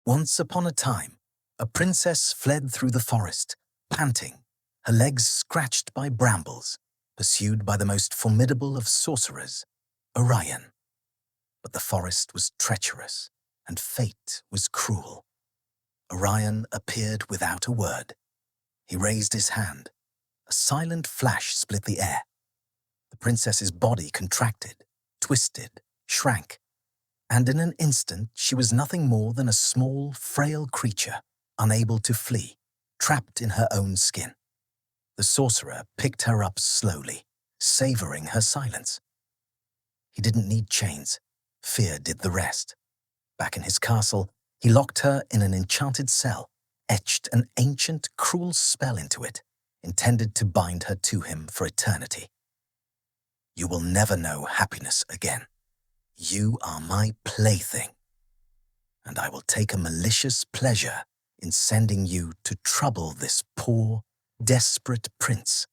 Once upon a time, a princess fled through the forest, panting, her legs scratched by brambles, pursued by the most formidable of sorcerers, Orion. But the forest was treacherous, and fate was cruel. Orion appeared without a word. He raised his hand. A silent flash split the air. The princess's body contracted, twisted, shrank, and in an instant she was nothing more than a small, frail creature, unable to flee, trapped in her own skin. The sorcerer picked her up slowly, savoring her silence. He didn't need chains. Fear did the rest. Back in his castle, he locked her in an enchanted cell, etched an ancient, cruel spell into it, intended to bind her to him for eternity. You will never know happiness again. You are my plaything, and I will take a malicious pleasure in sending you to trouble this poor, desperate prince.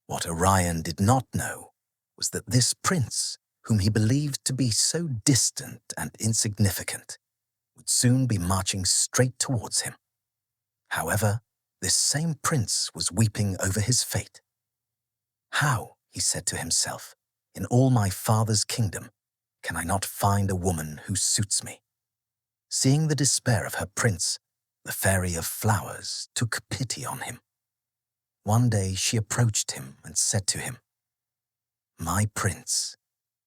What Orion did not know was that this prince, whom he believed to be so distant and insignificant, would soon be marching straight towards him. However, this same prince was weeping over his fate. How, he said to himself, in all my father's kingdom, can I not find a woman who suits me? Seeing the despair of her prince, the fairy of flowers took pity on him. One day she approached him and said to him, "My prince,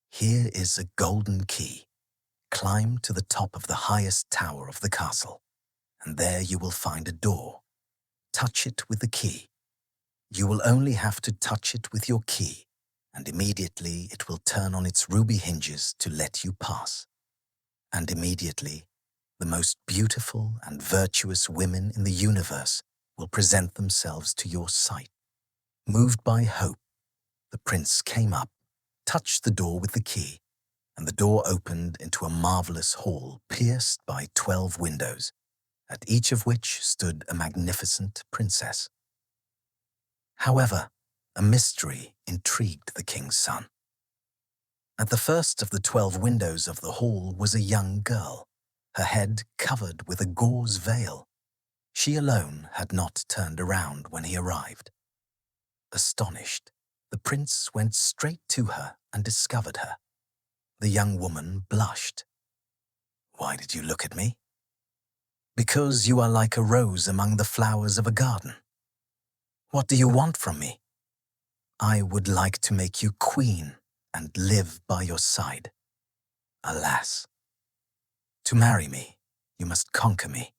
here is a golden key. Climb to the top of the highest tower of the castle, and there you will find a door. Touch it with the key. You will only have to touch it with your key, and immediately it will turn on its ruby hinges to let you pass. And immediately, the most beautiful and virtuous women in the universe will present themselves to your sight." Moved by hope, the prince came up, touched the door with the key, and the door opened into a marvelous hall pierced by 12 windows, at each of which stood a magnificent princess. However, a mystery intrigued the king's son. At the first of the 12 windows of the hall was a young girl, her head covered with a gauze veil. She alone had not turned around when he arrived. Astonished, the prince went straight to her and discovered her. The young woman blushed. "Why did you look at me?" "Because you are like a rose among the flowers of a garden." "What do you want from me?" "I would like to make you queen and live by your side." "Alas! To marry me, you must conquer me.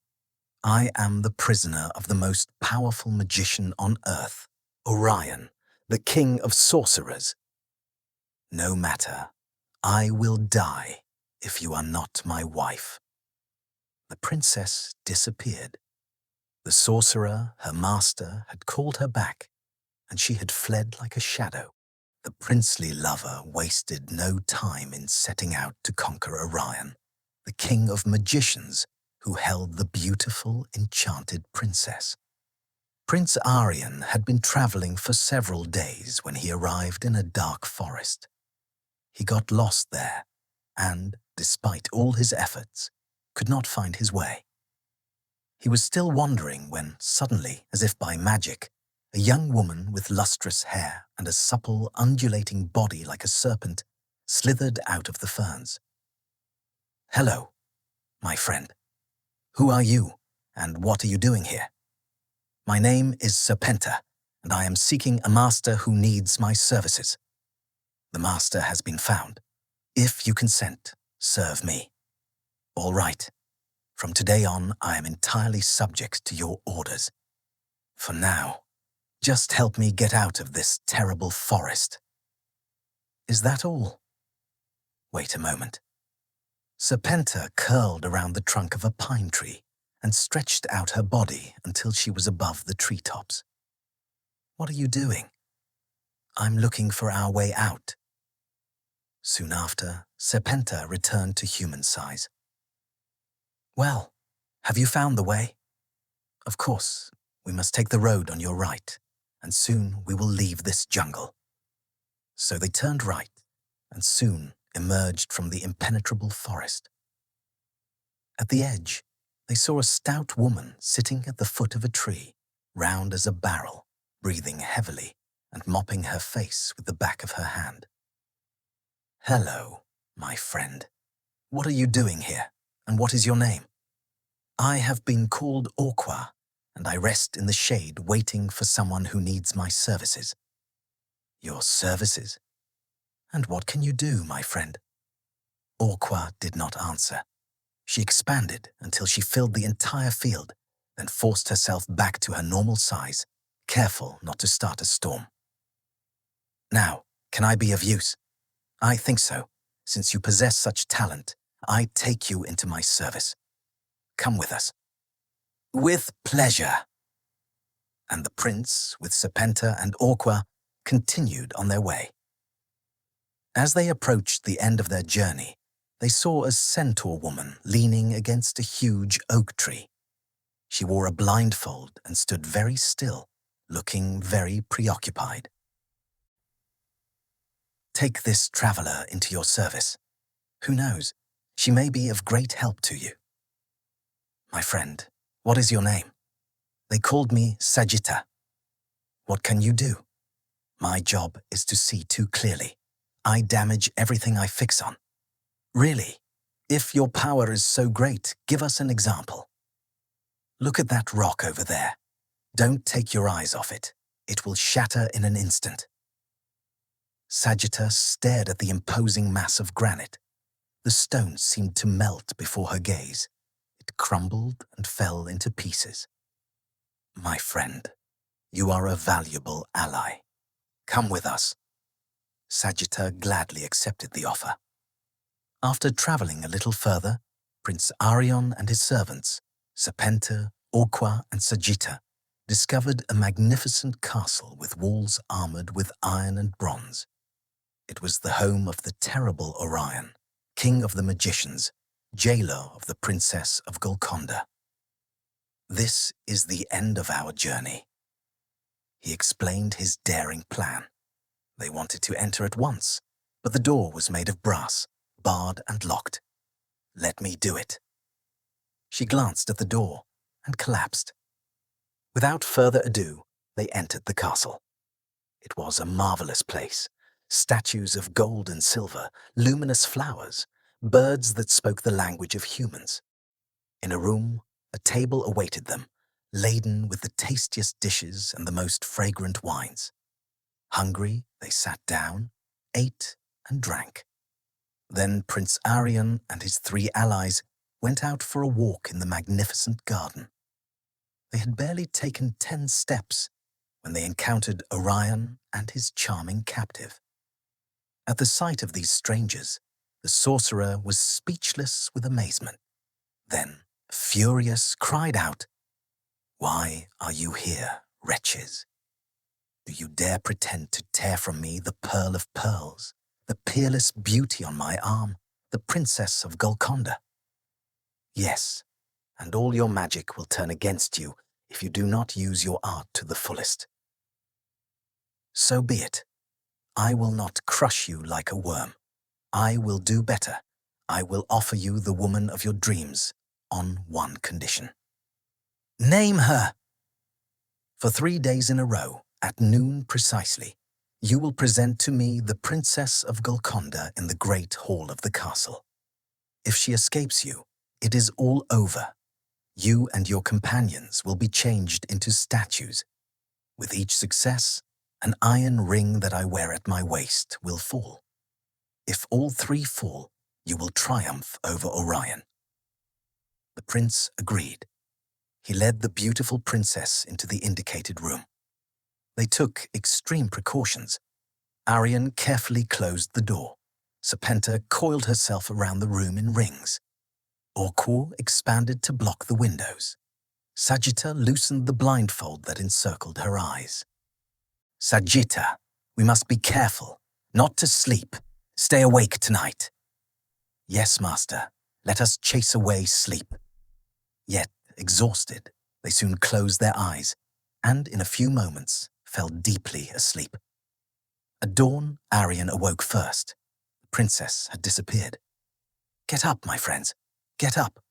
I am the prisoner of the most powerful magician on earth, Orion, the king of sorcerers. No matter, I will die if you are not my wife." The princess disappeared. The sorcerer, her master, had called her back, and she had fled like a shadow. The princely lover wasted no time in setting out to conquer Orion, the king of magicians who held the beautiful, enchanted princess. Prince Arian had been traveling for several days when he arrived in a dark forest. He got lost there and, despite all his efforts, could not find his way. He was still wandering when, suddenly, as if by magic, a young woman with lustrous hair and a supple, undulating body like a serpent slithered out of the ferns. "Hello, my friend. Who are you, and what are you doing here?" "My name is Serpenta, and I am seeking a master who needs my services." "The master has been found. If you consent, serve me." "All right. From today on, I am entirely subject to your orders. For now, just help me get out of this terrible forest." "Is that all?" "Wait a moment." Serpenta curled around the trunk of a pine tree and stretched out her body until she was above the treetops. "What are you doing?" "I'm looking for our way out." Soon after, Serpenta returned to human size. "Well, have you found the way?" "Of course, we must take the road on your right, and soon we will leave this jungle." So they turned right, and soon emerged from the impenetrable forest. At the edge, They saw a stout woman sitting at the foot of a tree, round as a barrel, breathing heavily and mopping her face with the back of her hand. "Hello, my friend. What are you doing here, and what is your name?" "I have been called Orqua, and I rest in the shade waiting for someone who needs my services." "Your services? And what can you do, my friend?" Orqua did not answer. She expanded until she filled the entire field, then forced herself back to her normal size, careful not to start a storm. "Now, can I be of use?" "I think so. Since you possess such talent, I take you into my service. Come with us." "With pleasure." And the prince, with Serpenta and Orqua, continued on their way. As they approached the end of their journey, they saw a centaur woman leaning against a huge oak tree. She wore a blindfold and stood very still, looking very preoccupied. "Take this traveler into your service. Who knows, she may be of great help to you." "My friend, what is your name?" "They called me Sagitta." "What can you do?" "My job is to see too clearly. I damage everything I fix on." "Really? If your power is so great, give us an example." "Look at that rock over there. Don't take your eyes off it. It will shatter in an instant." Sagitta stared at the imposing mass of granite. The stone seemed to melt before her gaze. It crumbled and fell into pieces. "My friend, you are a valuable ally. Come with us." Sagitta gladly accepted the offer. After traveling a little further, Prince Arian and his servants, Serpenta, Orqua, and Sagitta, discovered a magnificent castle with walls armored with iron and bronze. It was the home of the terrible Orion, king of the magicians, jailer of the Princess of Golconda. "This is the end of our journey." He explained his daring plan. They wanted to enter at once, but the door was made of brass, barred and locked. "Let me do it." She glanced at the door and collapsed. Without further ado, they entered the castle. It was a marvelous place. Statues of gold and silver, luminous flowers, birds that spoke the language of humans. In a room, a table awaited them, laden with the tastiest dishes and the most fragrant wines. Hungry, they sat down, ate, and drank. Then Prince Arian and his 3 allies went out for a walk in the magnificent garden. They had barely taken 10 steps when they encountered Orion and his charming captive. At the sight of these strangers, the sorcerer was speechless with amazement. Then, furious, cried out, "Why are you here, wretches? Do you dare pretend to tear from me the pearl of pearls, the peerless beauty on my arm, the Princess of Golconda? Yes, and all your magic will turn against you if you do not use your art to the fullest. So be it. I will not crush you like a worm. I will do better. I will offer you the woman of your dreams on one condition." "Name her!" "For 3 days in a row, at noon precisely, you will present to me the Princess of Golconda in the great hall of the castle. If she escapes you, it is all over. You and your companions will be changed into statues. With each success, an iron ring that I wear at my waist will fall. If all 3 fall, you will triumph over Orion." The prince agreed. He led the beautiful princess into the indicated room. They took extreme precautions. Arian carefully closed the door. Serpenta coiled herself around the room in rings. Orqua expanded to block the windows. Sagitta loosened the blindfold that encircled her eyes. "Sagitta, we must be careful, not to sleep. Stay awake tonight." "Yes, master. Let us chase away sleep." Yet, exhausted, they soon closed their eyes, and in a few moments fell deeply asleep. At dawn, Arian awoke first. The princess had disappeared. "Get up, my friends. Get up.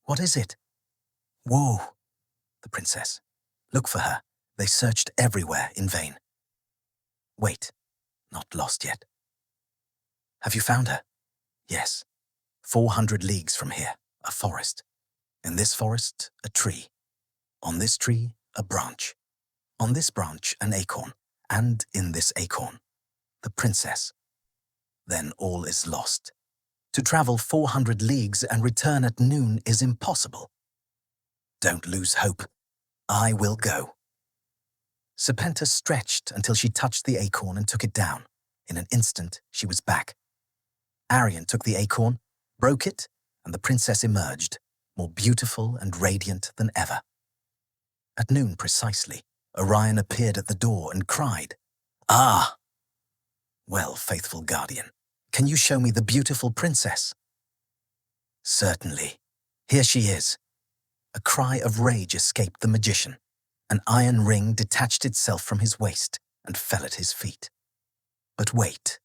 What is it?" Whoa, the princess. Look for her. They searched everywhere in vain. Wait, not lost yet. Have you found her? Yes. 400 leagues from here, a forest. In this forest, a tree. On this tree, a branch. On this branch, an acorn. And in this acorn, the princess. Then all is lost. To travel 400 leagues and return at noon is impossible. Don't lose hope. I will go. Serpenta stretched until she touched the acorn and took it down. In an instant, she was back. Arian took the acorn, broke it, and the princess emerged, more beautiful and radiant than ever. At noon precisely, Orion appeared at the door and cried, "Ah! Well, faithful guardian, can you show me the beautiful princess?" "Certainly. Here she is." A cry of rage escaped the magician. An iron ring detached itself from his waist and fell at his feet. But wait.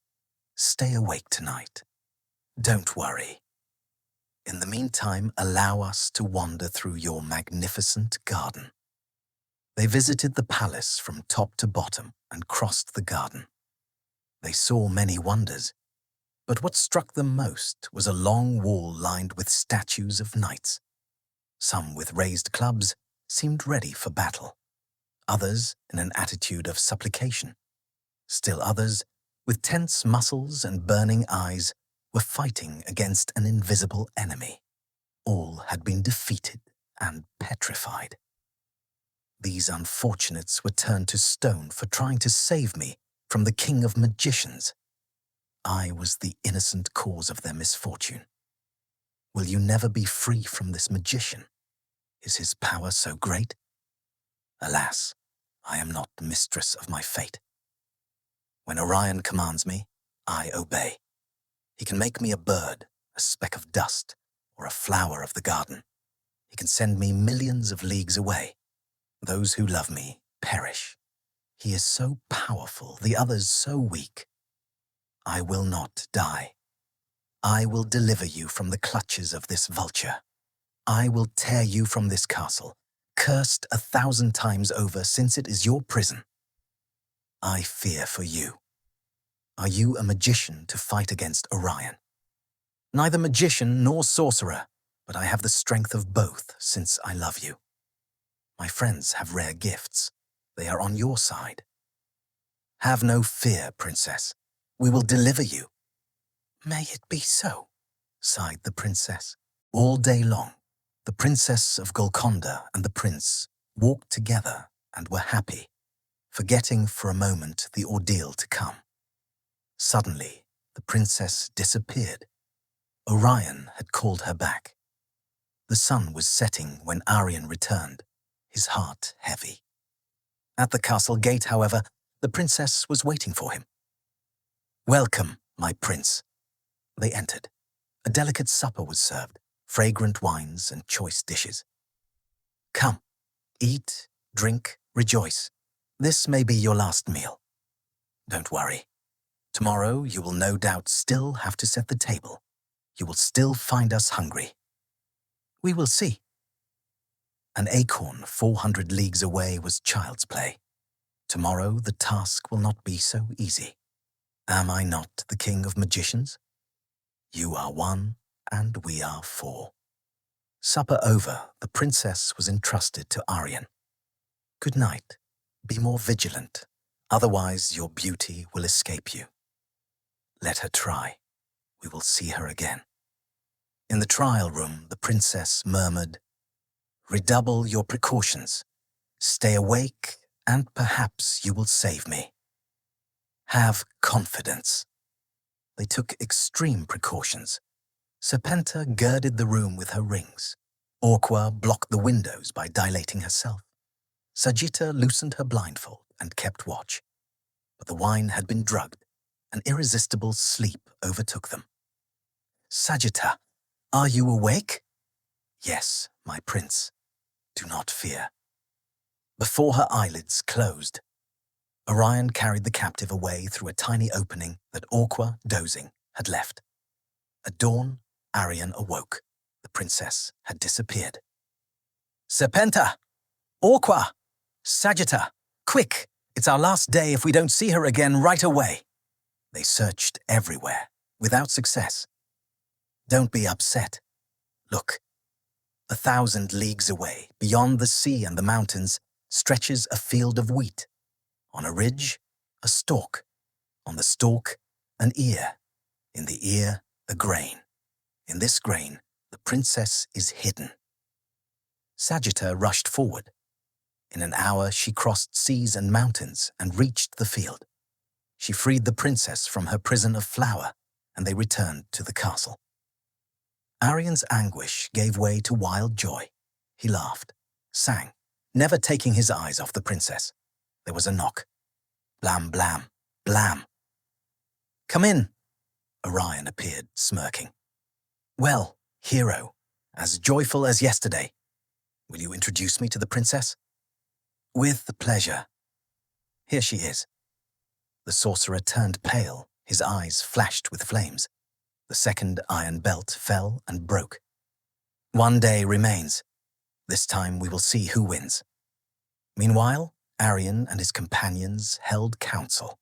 Stay awake tonight. Don't worry. In the meantime, allow us to wander through your magnificent garden. They visited the palace from top to bottom and crossed the garden. They saw many wonders, but what struck them most was a long wall lined with statues of knights. Some with raised clubs seemed ready for battle, others in an attitude of supplication. Still others, with tense muscles and burning eyes, were fighting against an invisible enemy. All had been defeated and petrified. These unfortunates were turned to stone for trying to save me from the king of magicians. I was the innocent cause of their misfortune. Will you never be free from this magician? Is his power so great? Alas, I am not mistress of my fate. When Orion commands me, I obey. He can make me a bird, a speck of dust, or a flower of the garden. He can send me millions of leagues away. Those who love me perish. He is so powerful, the others so weak. I will not die. I will deliver you from the clutches of this vulture. I will tear you from this castle, cursed 1,000 times over since it is your prison. I fear for you. Are you a magician to fight against Orion? Neither magician nor sorcerer, but I have the strength of both since I love you. My friends have rare gifts. They are on your side. Have no fear, princess. We will deliver you. May it be so, sighed the princess. All day long, the Princess of Golconda and the prince walked together and were happy, forgetting for a moment the ordeal to come. Suddenly, the princess disappeared. Orion had called her back. The sun was setting when Arian returned, his heart heavy. At the castle gate, however, the princess was waiting for him. "Welcome, my prince." They entered. A delicate supper was served, fragrant wines and choice dishes. "Come, eat, drink, rejoice. This may be your last meal. Don't worry. Tomorrow you will no doubt still have to set the table. You will still find us hungry." "We will see." An acorn 400 leagues away was child's play. Tomorrow the task will not be so easy. Am I not the king of magicians? You are one, and we are four. Supper over, the princess was entrusted to Arian. "Good night. Be more vigilant, otherwise your beauty will escape you." "Let her try. We will see her again." In the trial room, the princess murmured, "Redouble your precautions. Stay awake, and perhaps you will save me. Have confidence." They took extreme precautions. Serpenta girded the room with her rings. Orqua blocked the windows by dilating herself. Sagitta loosened her blindfold and kept watch. But the wine had been drugged. An irresistible sleep overtook them. "Sagitta, are you awake?" "Yes, my prince. Do not fear." Before her eyelids closed, Orion carried the captive away through a tiny opening that Orqua, dozing, had left. At dawn, Arian awoke. The princess had disappeared. Serpenta! Orqua! Sagitta! Quick! It's our last day if we don't see her again right away. They searched everywhere, without success. Don't be upset. Look, 1,000 leagues away, beyond the sea and the mountains, stretches a field of wheat. On a ridge, a stalk. On the stalk, an ear. In the ear, a grain. In this grain, the princess is hidden. Sagitta rushed forward. In an hour, she crossed seas and mountains and reached the field. She freed the princess from her prison of flour, and they returned to the castle. Arian's anguish gave way to wild joy. He laughed, sang, never taking his eyes off the princess. There was a knock. Blam, blam, blam. Come in. Orion appeared, smirking. Well, hero, as joyful as yesterday. Will you introduce me to the princess? With pleasure. Here she is. The sorcerer turned pale, his eyes flashed with flames. The second iron belt fell and broke. One day remains. This time we will see who wins. Meanwhile, Arian and his companions held council.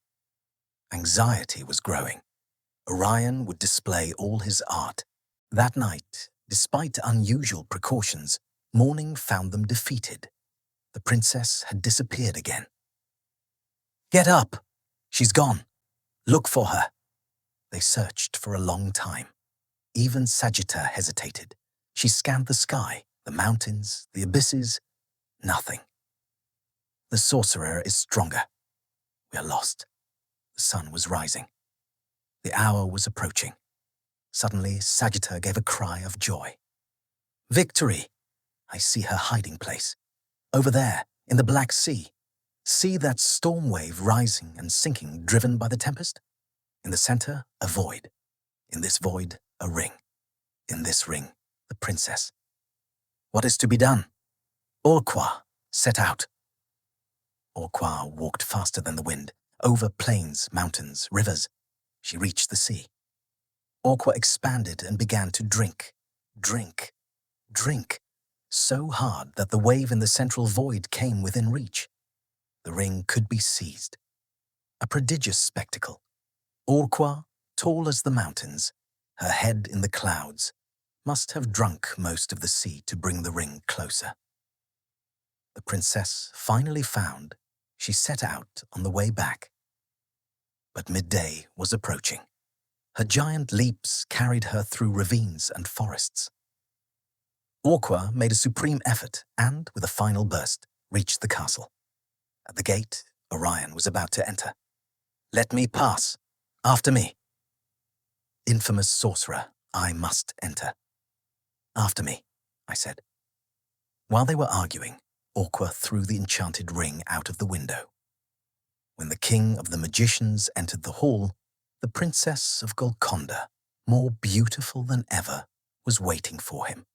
Anxiety was growing. Orion would display all his art. That night, despite unusual precautions, morning found them defeated. The princess had disappeared again. Get up! She's gone. Look for her. They searched for a long time. Even Sagitta hesitated. She scanned the sky, the mountains, the abysses. Nothing. The sorcerer is stronger. We are lost. The sun was rising. The hour was approaching. Suddenly, Sagitta gave a cry of joy. Victory! I see her hiding place. Over there, in the Black Sea. See that storm wave rising and sinking, driven by the tempest? In the center, a void. In this void, a ring. In this ring, the princess. What is to be done? Orqua, set out. Orqua walked faster than the wind, over plains, mountains, rivers. She reached the sea. Orqua expanded and began to drink, drink, drink, so hard that the wave in the central void came within reach. The ring could be seized. A prodigious spectacle. Orqua, tall as the mountains, her head in the clouds, must have drunk most of the sea to bring the ring closer. The princess finally found, she set out on the way back. But midday was approaching. Her giant leaps carried her through ravines and forests. Orqua made a supreme effort and, with a final burst, reached the castle. At the gate, Orion was about to enter. Let me pass. After me. Infamous sorcerer, I must enter. After me, I said. While they were arguing, Orqua threw the enchanted ring out of the window. When the king of the magicians entered the hall, the Princess of Golconda, more beautiful than ever, was waiting for him.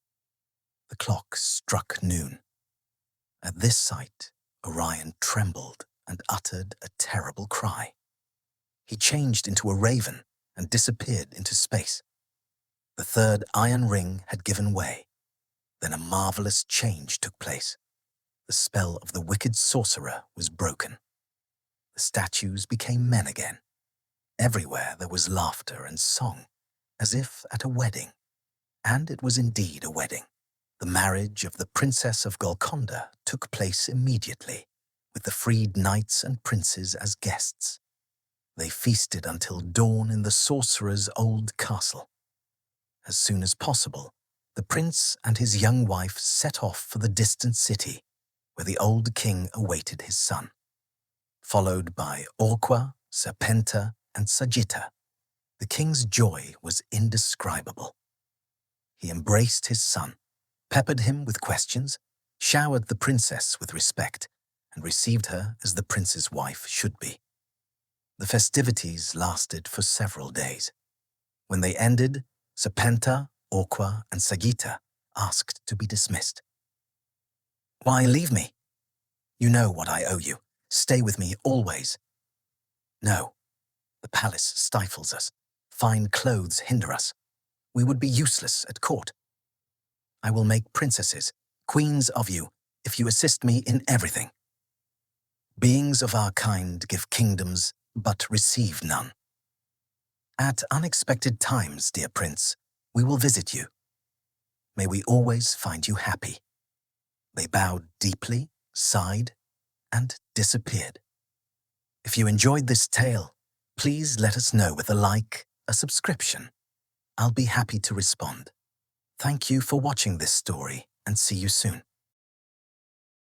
The clock struck noon. At this sight, Orion trembled and uttered a terrible cry. He changed into a raven and disappeared into space. The third iron ring had given way. Then a marvelous change took place. The spell of the wicked sorcerer was broken. The statues became men again. Everywhere there was laughter and song, as if at a wedding. And it was indeed a wedding. The marriage of the Princess of Golconda took place immediately, with the freed knights and princes as guests. They feasted until dawn in the sorcerer's old castle. As soon as possible, the prince and his young wife set off for the distant city, where the old king awaited his son. Followed by Orqua, Serpenta, and Sagitta, the king's joy was indescribable. He embraced his son, peppered him with questions, showered the princess with respect, and received her as the prince's wife should be. The festivities lasted for several days. When they ended, Serpenta, Orqua, and Sagitta asked to be dismissed. Why leave me? You know what I owe you. Stay with me always. No, the palace stifles us. Fine clothes hinder us. We would be useless at court. I will make princesses, queens of you, if you assist me in everything. Beings of our kind give kingdoms, but receive none. At unexpected times, dear prince, we will visit you. May we always find you happy. They bowed deeply, sighed, and disappeared. If you enjoyed this tale, please let us know with a like, a subscription. I'll be happy to respond. Thank you for watching this story, and see you soon.